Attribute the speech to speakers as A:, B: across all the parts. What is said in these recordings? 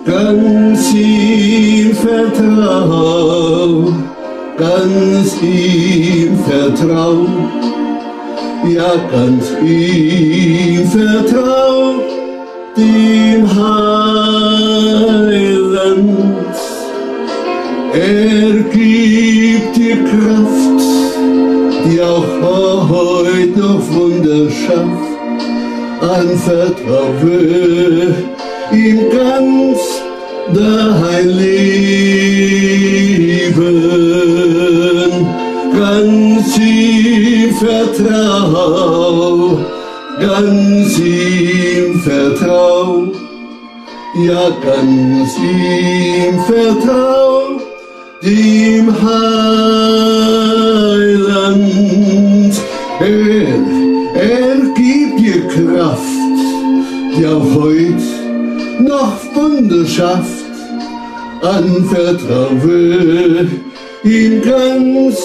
A: Ganz ihm vertrau, ganz ihm vertrau, ja ganz ihm vertrau, dem Heiland. Er gibt dir Kraft, die auch heute noch Wunder schafft. Anvertraue ihm ganz dein Leben, ganz ihm vertrau, ganz ihm vertrau, ja ganz ihm vertrau, dem Heiland. Er gibt dir Kraft, die auch heut noch Wunder schafft. Anvertraue ihm ganz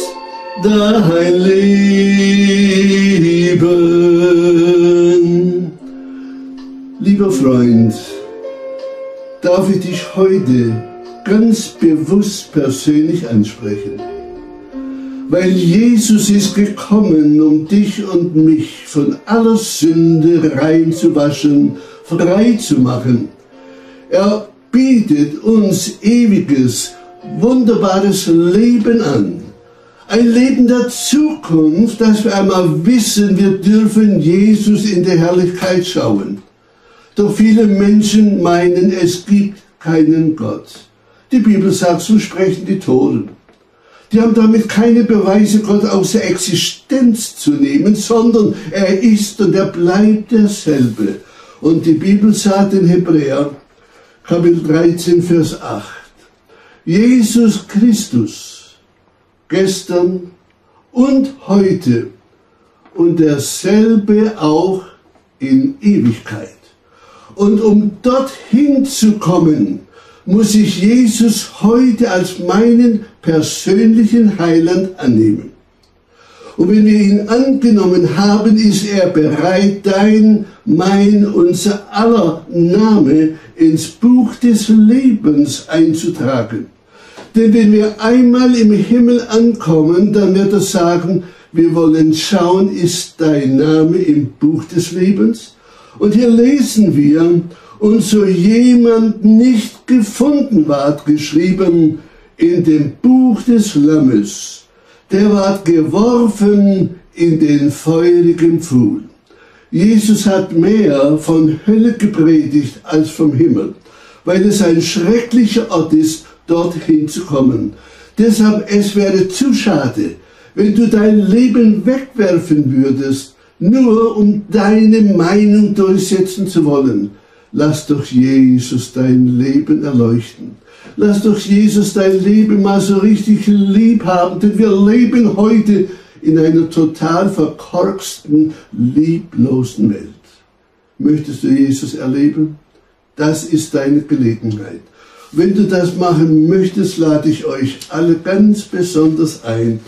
A: dein Leben. Lieber Freund, darf ich dich heute ganz bewusst persönlich ansprechen, weil Jesus ist gekommen, um dich und mich von aller Sünde reinzuwaschen, frei zu machen. Er bietet uns ewiges, wunderbares Leben an. Ein Leben der Zukunft, dass wir einmal wissen, wir dürfen Jesus in der Herrlichkeit schauen. Doch viele Menschen meinen, es gibt keinen Gott. Die Bibel sagt, so sprechen die Toten. Die haben damit keine Beweise, Gott außer Existenz zu nehmen, sondern er ist und er bleibt derselbe. Und die Bibel sagt in Hebräer, Kapitel 13, Vers 8, Jesus Christus, gestern und heute und derselbe auch in Ewigkeit. Und um dorthin zu kommen, muss ich Jesus heute als meinen persönlichen Heiland annehmen. Und wenn wir ihn angenommen haben, ist er bereit, dein, mein, unser aller Name ins Buch des Lebens einzutragen. Denn wenn wir einmal im Himmel ankommen, dann wird er sagen, wir wollen schauen, ist dein Name im Buch des Lebens? Und hier lesen wir, und so jemand nicht gefunden ward, geschrieben in dem Buch des Lammes, der ward geworfen in den feurigen Pfuhl. Jesus hat mehr von Hölle gepredigt als vom Himmel, weil es ein schrecklicher Ort ist, dorthin zu kommen. Deshalb, es wäre zu schade, wenn du dein Leben wegwerfen würdest, nur um deine Meinung durchsetzen zu wollen. Lass doch Jesus dein Leben erleuchten. Lass doch Jesus dein Leben mal so richtig lieb haben, denn wir leben heute in einer total verkorksten, lieblosen Welt. Möchtest du Jesus erleben? Das ist deine Gelegenheit. Wenn du das machen möchtest, lade ich euch alle ganz besonders ein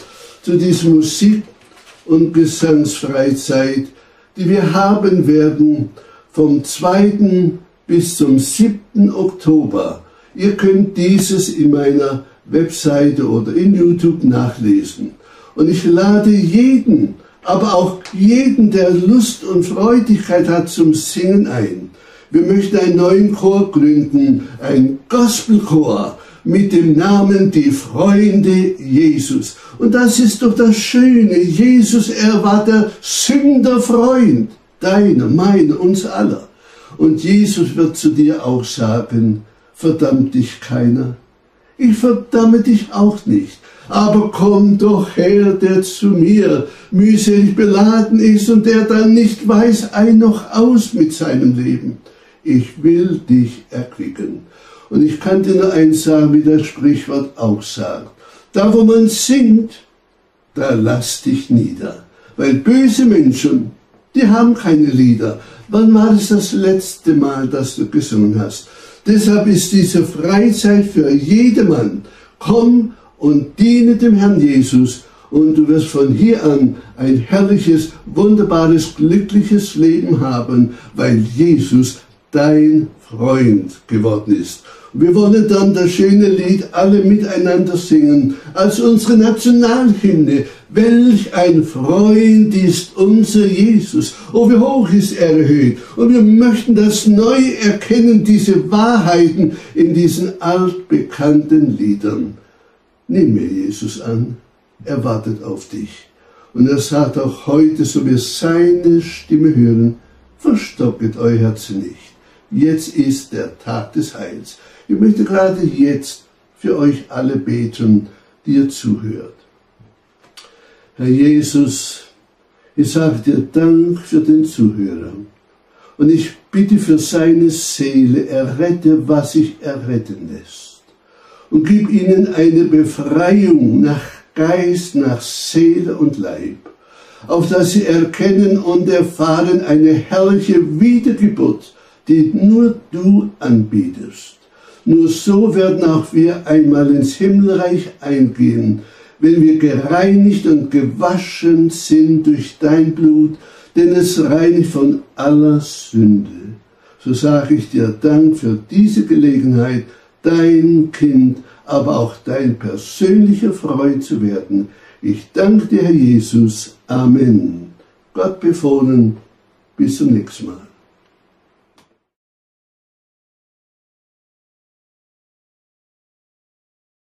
A: zu dieser Musik- und Gesangsfreizeit, die wir haben werden vom 2. bis zum 7. Oktober. Ihr könnt dieses in meiner Webseite oder in YouTube nachlesen. Und ich lade jeden, aber auch jeden, der Lust und Freudigkeit hat zum Singen ein. Wir möchten einen neuen Chor gründen, ein Gospelchor mit dem Namen Die Freunde Jesus. Und das ist doch das Schöne. Jesus, er war der Sünderfreund, deiner, meiner, uns aller. Und Jesus wird zu dir auch sagen, verdammt dich keiner. Ich verdamme dich auch nicht. Aber komm doch her, der zu mir mühselig beladen ist und der dann nicht weiß ein noch aus mit seinem Leben. Ich will dich erquicken. Und ich kann dir nur eins sagen, wie das Sprichwort auch sagt. Da, wo man singt, da lass dich nieder. Weil böse Menschen, die haben keine Lieder. Wann war es das letzte Mal, dass du gesungen hast? Deshalb ist diese Freizeit für jedermann. Komm und diene dem Herrn Jesus und du wirst von hier an ein herrliches, wunderbares, glückliches Leben haben, weil Jesus dein Freund geworden ist. Wir wollen dann das schöne Lied alle miteinander singen, als unsere Nationalhymne. Welch ein Freund ist unser Jesus. Oh, wie hoch ist er erhöht. Und wir möchten das neu erkennen, diese Wahrheiten in diesen altbekannten Liedern. Nimm mir Jesus an, er wartet auf dich. Und er sagt auch heute, so wir seine Stimme hören, verstocket euer Herz nicht. Jetzt ist der Tag des Heils. Ich möchte gerade jetzt für euch alle beten, die ihr zuhört. Herr Jesus, ich sage dir Dank für den Zuhörer. Und ich bitte für seine Seele, errette, was sich erretten lässt. Und gib ihnen eine Befreiung nach Geist, nach Seele und Leib, auf dass sie erkennen und erfahren eine herrliche Wiedergeburt, die nur du anbietest. Nur so werden auch wir einmal ins Himmelreich eingehen, wenn wir gereinigt und gewaschen sind durch dein Blut, denn es reinigt von aller Sünde. So sage ich dir Dank für diese Gelegenheit, dein Kind, aber auch dein persönlicher Freund zu werden. Ich danke dir, Herr Jesus. Amen. Gott befohlen. Bis zum nächsten Mal.